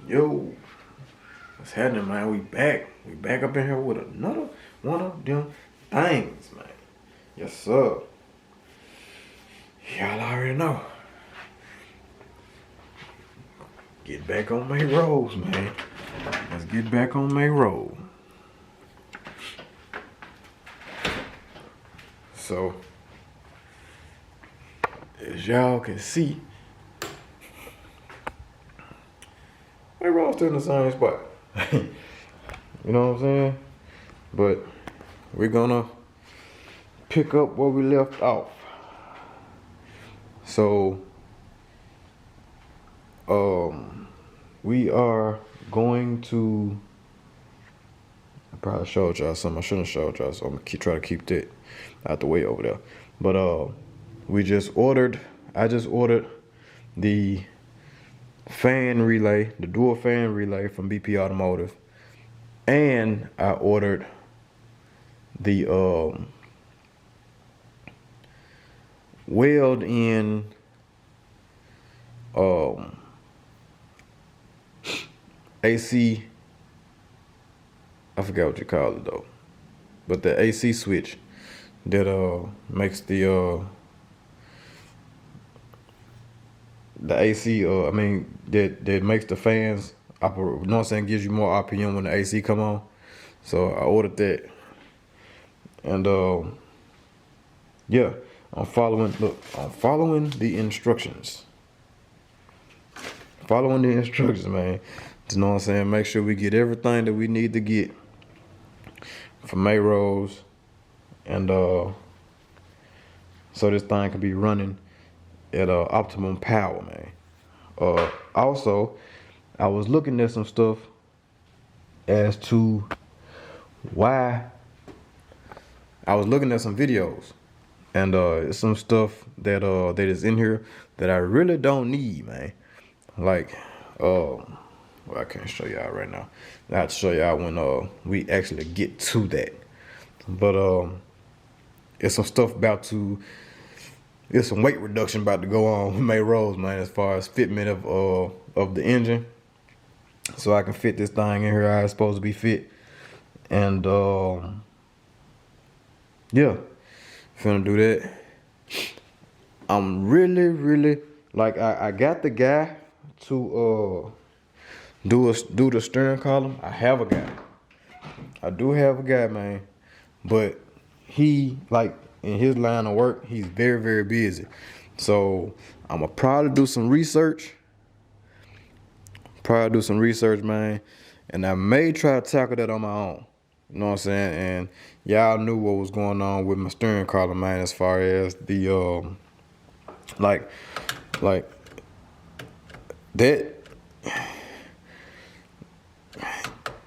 Yo, what's happening, man? We back. We back up in here with another one of them things, man. Yes, sir. Y'all already know. Get back on MayRose, man. Let's get back on MayRose. So, as y'all can see, MayRose still in the same spot. You know what I'm saying? But we're gonna pick up where we left off. So, we are going to. I probably showed y'all something I shouldn't have showed y'all, so I'm gonna try to keep that out the way over there. But I just ordered the fan relay, the dual fan relay from BP Automotive, and I ordered the weld in AC. I forgot what you call it though, but the AC switch that makes the AC that makes the fans operate. You know what I'm saying? Gives you more RPM when the AC come on. So I ordered that, and yeah, I'm following the instructions. Following the instructions, man. You know what I'm saying? Make sure we get everything that we need to get for MayRose, and so this thing can be running at optimum power, man. Also, I was looking at some stuff as to why. I was looking at some videos, and some stuff that is in here that I really don't need, man. Like, well, I can't show y'all right now. I have to show y'all when we actually get to that. But it's some stuff there's some weight reduction about to go on with MayRose, man, as far as fitment of the engine. So I can fit this thing in here how it's supposed to be fit. And yeah, finna do that. I'm really like I got the guy to do the steering column. I have a guy. I do have a guy, man. But he, like, in his line of work, he's very busy. So I'm gonna probably do some research. Man. And I may try to tackle that on my own. You know what I'm saying? And y'all knew what was going on with my steering column, man, as far as the like that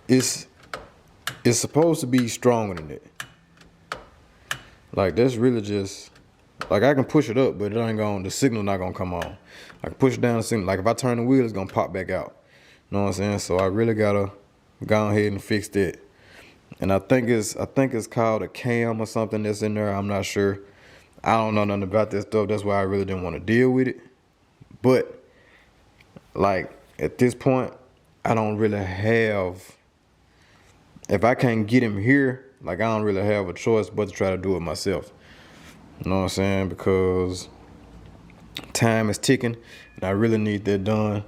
it's supposed to be stronger than that. Like, that's really just, like, I can push it up, but the signal not gonna come on. I can push it down the signal. Like, if I turn the wheel, it's gonna pop back out. You know what I'm saying? So I really gotta go ahead and fix that. And I think it's called a cam or something that's in there. I'm not sure. I don't know nothing about that stuff. That's why I really didn't want to deal with it. But, like, at this point, I don't really have, if I can't get him here, like, I don't really have a choice but to try to do it myself. You know what I'm saying? Because time is ticking, and I really need that done.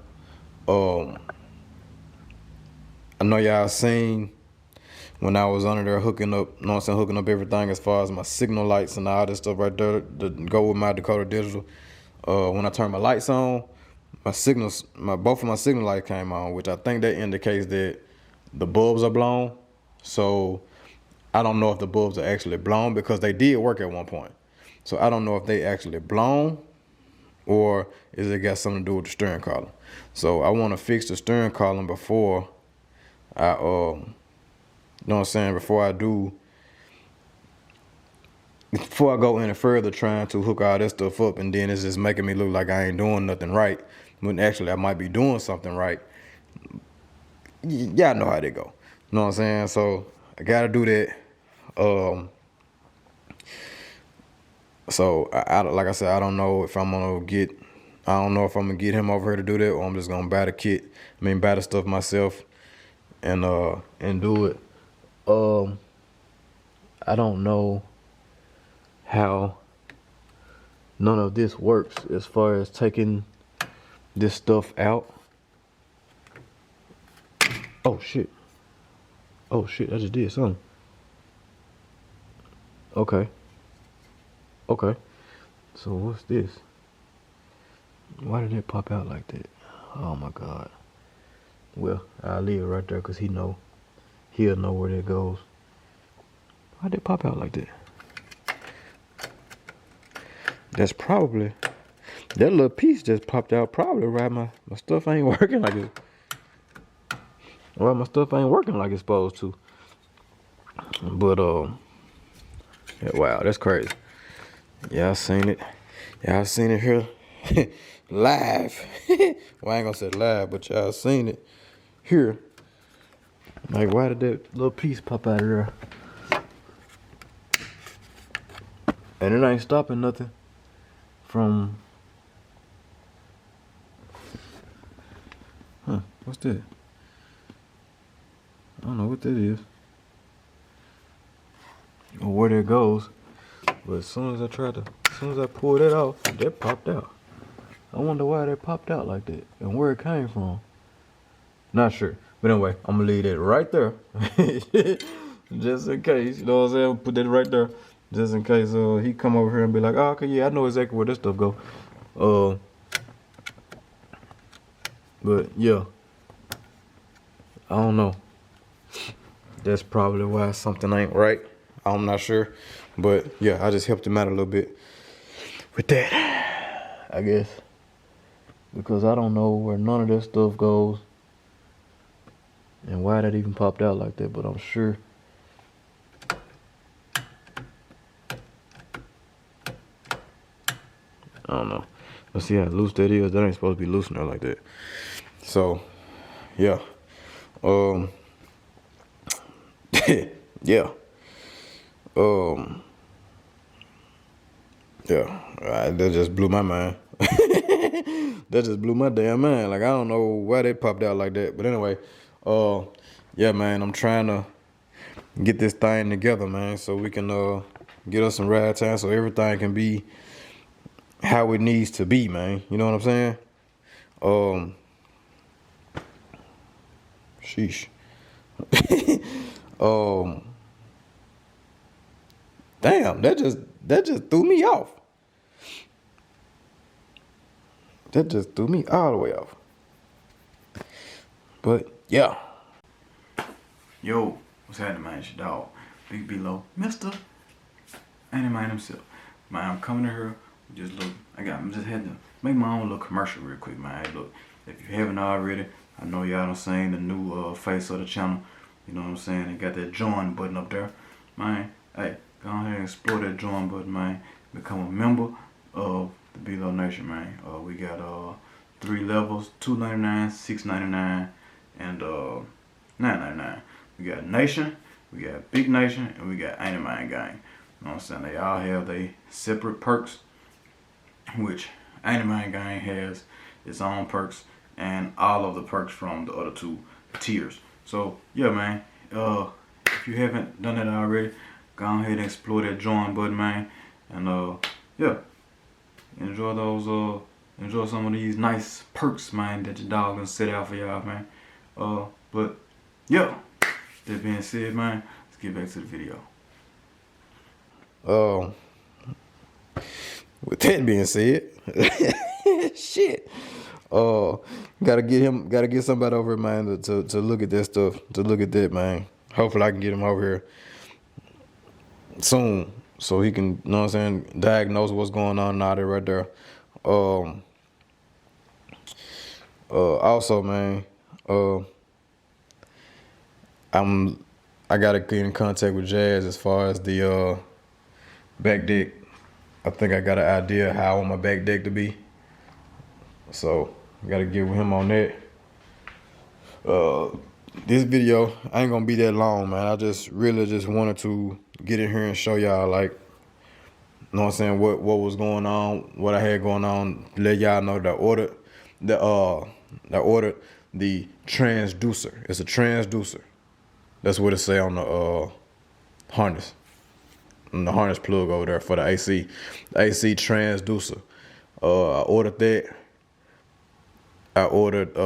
I know y'all seen when I was under there hooking up, you know what I'm saying, hooking up everything as far as my signal lights and all that stuff right there that go with my Dakota Digital. When I turn my lights on, both of my signal lights came on, which I think that indicates that the bulbs are blown. So I don't know if the bulbs are actually blown, because they did work at one point. So I don't know if they actually blown, or is it got something to do with the steering column. So I want to fix the steering column before I, you know what I'm saying, before I go any further trying to hook all that stuff up, and then it's just making me look like I ain't doing nothing right, when actually I might be doing something right. Y'all know how they go. You know what I'm saying? So I gotta do that. So I like I said, I don't know if I'm gonna get I don't know if I'm gonna get him over here to do that, or I'm just gonna buy the kit. Buy the stuff myself and do it. I don't know how none of this works as far as taking this stuff out. Oh shit. Oh shit, I just did something. Okay. Okay. So what's this? Why did it pop out like that? Oh my god. Well, I'll leave it right there because he'll know where that goes. Why did it pop out like that? That's probably, that little piece just popped out probably right. My stuff ain't working like it. Well, my stuff ain't working like it's supposed to. But yeah, wow, that's crazy. Yeah, I seen it. Yeah, I seen it here live. Well, I ain't gonna say live, but y'all seen it here. Like, why did that little piece pop out of there? And it ain't stopping nothing from. What's that? I don't know what that is or where that goes. But as soon as I pulled that off, that popped out. I wonder why that popped out like that and where it came from. Not sure. But anyway, I'm gonna leave that right there. Just in case, you know what I'm saying? Put that right there. Just in case he come over here and be like, oh, okay, yeah, I know exactly where this stuff go. But yeah. I don't know. That's probably why something ain't right. I'm not sure. But yeah, I just helped him out a little bit with that, I guess. Because I don't know where none of this stuff goes and why that even popped out like that, but I'm sure. I don't know. Let's see how loose that is. That ain't supposed to be loose in there like that. So, yeah. Yeah. Yeah. That just blew my mind. That just blew my damn mind. Like, I don't know why they popped out like that. But anyway, yeah, man, I'm trying to get this thing together, man, so we can get us some ride time so everything can be how it needs to be, man. You know what I'm saying? Sheesh. Damn, that just threw me off. That just threw me all the way off. But yeah. Yo, what's happening, man? It's your dog, Big Below, Mr. Man himself. Man, I'm coming to here. I'm just had to make my own little commercial real quick, man. Hey, look, if you haven't already, I know y'all done seen the new face of the channel. You know what I'm saying? They got that join button up there, man. Hey, go ahead and explore that join button, man. Become a member of the BeeloNation, man. We got 3 levels: $2.99, $6.99, and $9.99. We got Nation, we got Big Nation, and we got Ain't Gang. You know what I'm saying? They all have their separate perks, which Ain't Gang has its own perks and all of the perks from the other 2 tiers. So yeah, man, if you haven't done that already, go ahead and explore that join button, man, and yeah, enjoy some of these nice perks, man, that your dog gonna set out for y'all, man. But yeah, that being said, man, let's get back to the video. With that being said, shit. Gotta get somebody over here, man, to look at that stuff, to look at that, man. Hopefully I can get him over here soon so he can, you know what I'm saying, diagnose what's going on and all that right there. Also, man, I gotta get in contact with Jazz as far as the back deck. I think I got an idea how I want my back deck to be. So I gotta get with him on that. This video ain't gonna be that long, man. I just really wanted to get in here and show y'all like know what I'm saying, what was going on, what I had going on, let y'all know that I ordered the transducer. It's a transducer. That's what it say on the harness. On the harness plug over there for the AC. The AC transducer. I ordered that. I ordered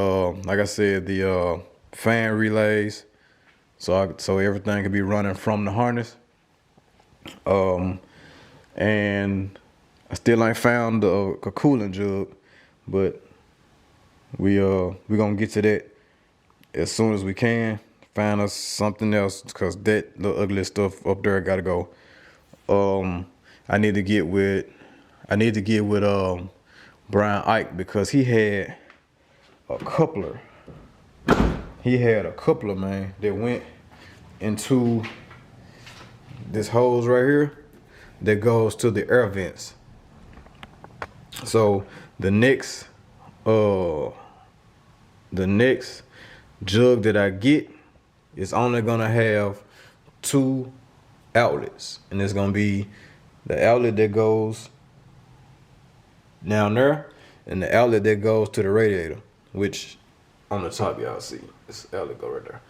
like I said, the fan relays. So everything can be running from the harness. And I still ain't found a cooling jug, but we gonna get to that as soon as we can. Find us something else, cause the ugly stuff up there gotta go. I need to get with Brian Ike, because he had a coupler. Man, that went into this hose right here that goes to the air vents. So the next jug that I get is only gonna have 2 outlets, and it's gonna be the outlet that goes down there and the outlet that goes to the radiator, which on the top y'all see this outlet go right there.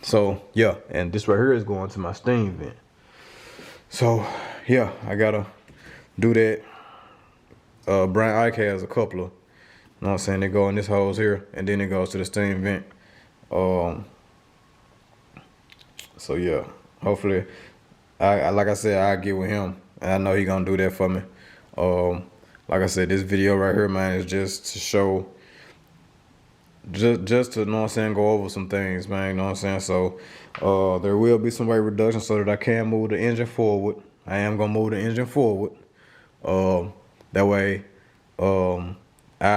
So yeah, and this right here is going to my steam vent. So yeah, I gotta do that. Brian Ike has a couple of, you know what I'm saying, they go in this hose here and then it goes to the steam vent. So yeah, hopefully, I like I said, I get with him, and I know he gonna do that for me. Like I said, this video right here, man, is just to show, just to, you know what I'm saying, go over some things, man, you know what I'm saying. So there will be some weight reduction so that I can move the engine forward. I am gonna move the engine forward. That way, I'll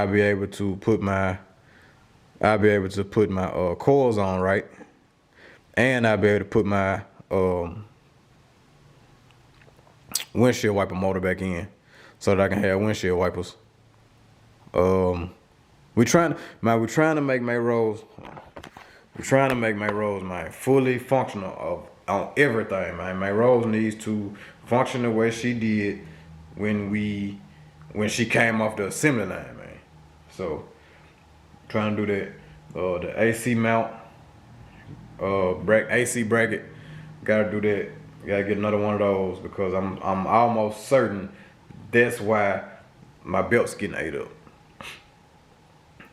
be able to put my coils on right, and I'll be able to put my windshield wiper motor back in, so that I can have windshield wipers. We're trying to make MayRose. We're trying to make MayRose, man, fully functional on everything, man. MayRose needs to function the way she did when she came off the assembly line, man. So trying to do that. The AC mount, AC bracket, gotta do that. Gotta get another one of those, because I'm almost certain that's why my belt's getting ate up.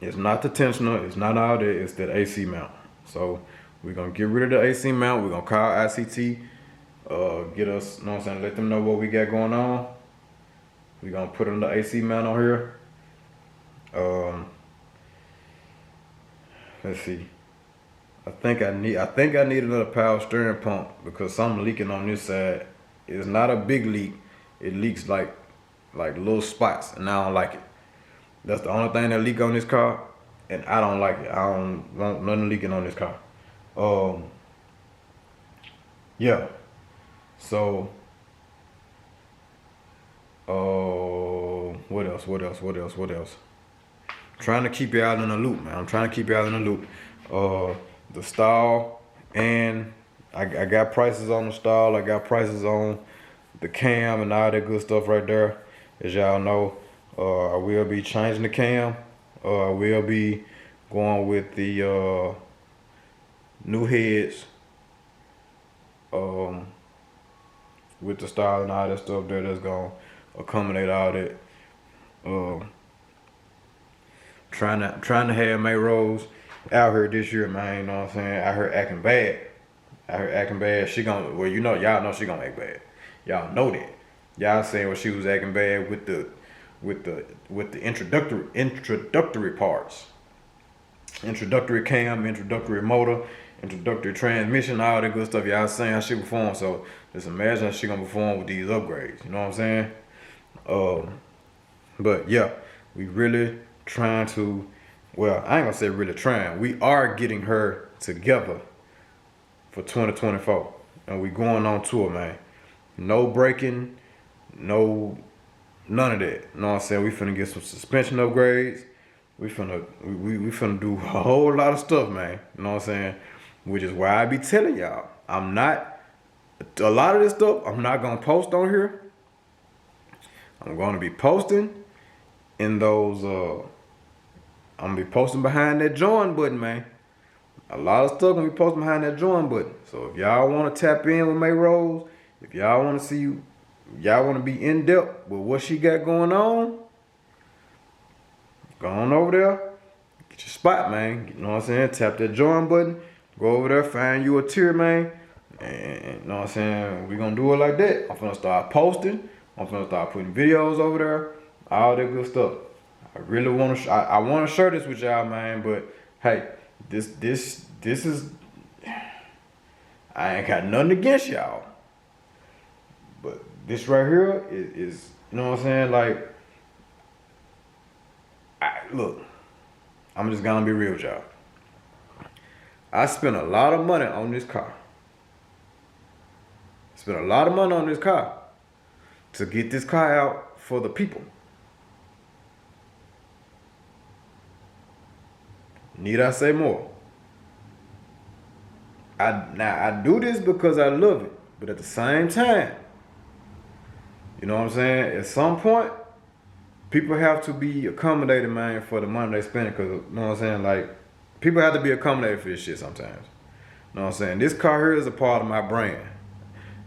It's not the tensioner, it's not all that, it's that AC mount. So we're gonna get rid of the AC mount. We're gonna call ICT, get us, you know what I'm saying, let them know what we got going on. We're gonna put on the AC mount on here. Let's see. I think I need another power steering pump, because something leaking on this side. It's not a big leak. It leaks like little spots, and I don't like it. That's the only thing that leak on this car, and I don't like it. I don't want nothing leaking on this car. Yeah. So, what else? Trying to keep y'all in the loop, man. I'm trying to keep y'all in the loop. The stall, and I got prices on the stall. I got prices on the cam and all that good stuff right there. As y'all know, I will be changing the cam. I will be going with the new heads, with the style and all that stuff there. That's gonna accommodate all that. Trying to have MayRose out here this year, man. You know what I'm saying? Out here acting bad. She gonna, well, y'all know she gonna act bad. Y'all know that. Y'all saying when she was acting bad with the introductory parts, introductory cam, introductory motor, introductory transmission, all that good stuff. Y'all saying how she perform. So just imagine how she gonna perform with these upgrades. You know what I'm saying? But yeah, we really trying to, well, I ain't gonna say really trying. We are getting her together for 2024, and we going on tour, man. No breaking, none of that. You know what I'm saying? We finna get some suspension upgrades. We finna do a whole lot of stuff, man. You know what I'm saying? Which is why I be telling y'all, a lot of this stuff I'm not gonna post on here. I'm gonna be posting in those, I'm gonna be posting behind that join button, man. A lot of stuff gonna be posted behind that join button. So if y'all wanna tap in with MayRose, if y'all wanna see, y'all wanna be in depth with what she got going on, go on over there, get your spot, man. You know what I'm saying? Tap that join button, go over there, find you a tier, man. And you know what I'm saying? We gonna do it like that. I'm finna start posting. I'm finna start putting videos over there, all that good stuff. I really wanna, I wanna share this with y'all, man. But hey, this is, I ain't got nothing against y'all. But this right here is, you know what I'm saying? Like, look, I'm just gonna be real with y'all. I spent a lot of money on this car. Spent a lot of money on this car to get this car out for the people. Need I say more? I do this because I love it, but at the same time, you know what I'm saying? At some point, people have to be accommodated, man, for the money they spend. Cause you know what I'm saying? Like, people have to be accommodated for this shit sometimes. You know what I'm saying? This car here is a part of my brand.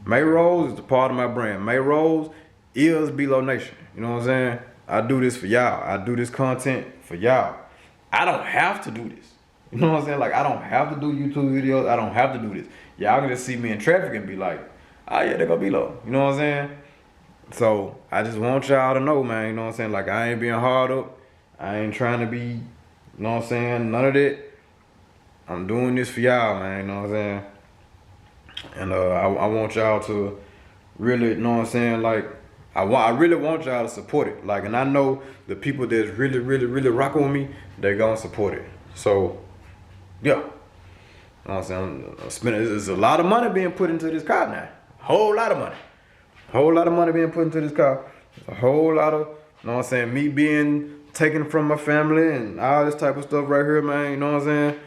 MayRose is a part of my brand. MayRose is BeeloNation. You know what I'm saying? I do this for y'all. I do this content for y'all. I don't have to do this. You know what I'm saying? Like, I don't have to do YouTube videos. I don't have to do this. Y'all can just see me in traffic and be like, oh yeah, they go Beelo. You know what I'm saying? So I just want y'all to know, man, you know what I'm saying? Like, I ain't being hard up. I ain't trying to be, you know what I'm saying? None of that. I'm doing this for y'all, man, you know what I'm saying? And I want y'all to really, you know what I'm saying? Like, I really want y'all to support it. Like, and I know the people that's really, really, really rocking with me, they're gonna support it. So, yeah. You know what I'm saying? I'm spending, there's a lot of money being put into this car now. Whole lot of money. Whole lot of money being put into this car. A whole lot of, you know what I'm saying, me being taken from my family and all this type of stuff right here, man. You know what I'm saying?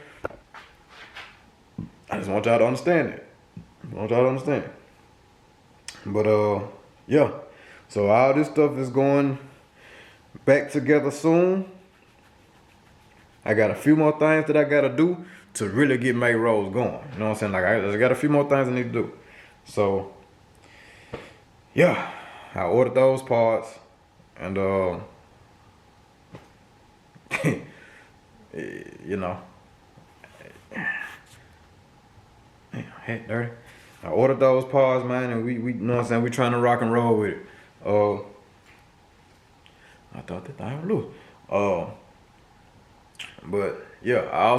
I just want y'all to understand it. I want y'all to understand. But yeah. So all this stuff is going back together soon. I got a few more things that I gotta do to really get MayRose going. You know what I'm saying? Like, I got a few more things I need to do. So yeah, I ordered those parts, and you know, heck dirty. I ordered those parts, man, and we you know what I'm saying, we trying to rock and roll with it. I thought that thing was loose. But yeah, I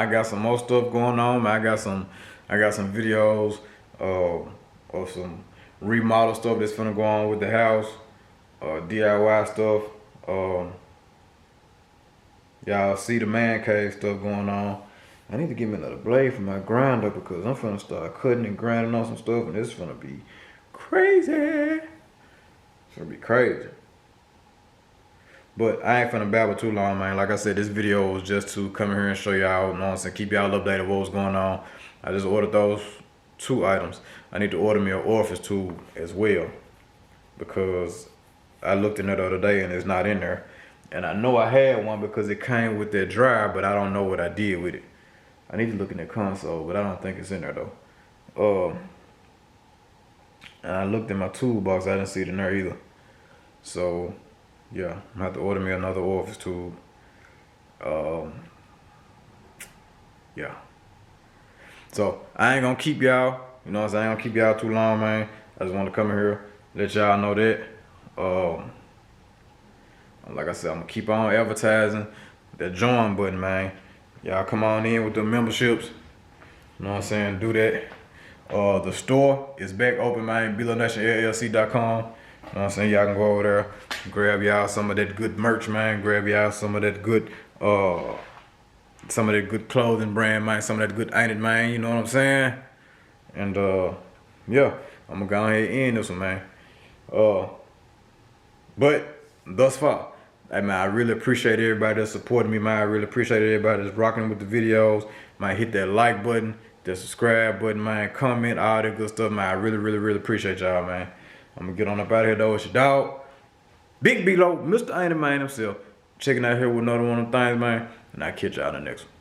got some more stuff going on. Man, I got some videos of some remodel stuff that's finna go on with the house, DIY stuff. Y'all see the man cave stuff going on. I need to get me another blade for my grinder because I'm finna start cutting and grinding on some stuff, and it's finna be crazy. It's gonna be crazy. But I ain't finna babble too long, man. Like I said, this video was just to come here and show y'all, you know what I'm saying, keep y'all updated what was going on. I just ordered those 2 items. I need to order me an orifice tool as well because I looked in it the other day and it's not in there. And I know I had one because it came with that dryer, but I don't know what I did with it. I need to look in the console, but I don't think it's in there though. And I looked in my toolbox, I didn't see it in there either. So yeah, I'm gonna have to order me another orifice tool. Yeah. So I ain't gonna keep y'all, you know what I'm saying? I ain't gonna keep y'all too long, man. I just want to come in here, let y'all know that. Like I said, I'm gonna keep on advertising that join button, man. Y'all come on in with the memberships. You know what I'm saying? Do that. The store is back open, man. BeeloNationLLC.com. You know what I'm saying? Y'all can go over there, grab y'all some of that good merch, man. Grab y'all some of that good clothing brand, man. Some of that good ain't it, man. You know what I'm saying? And yeah, I'm gonna go ahead and end this one, man. But thus far, hey, man, I really appreciate everybody that's supporting me, man. I really appreciate everybody that's rocking with the videos. Man, hit that like button, the subscribe button, man. Comment, all that good stuff, man. I really, really, really appreciate y'all, man. I'm gonna get on up out of here though. It's your dog. Big B-Lo, Mr. Ain't Man himself. Checking out here with another one of them things, man. And I'll catch y'all in the next one.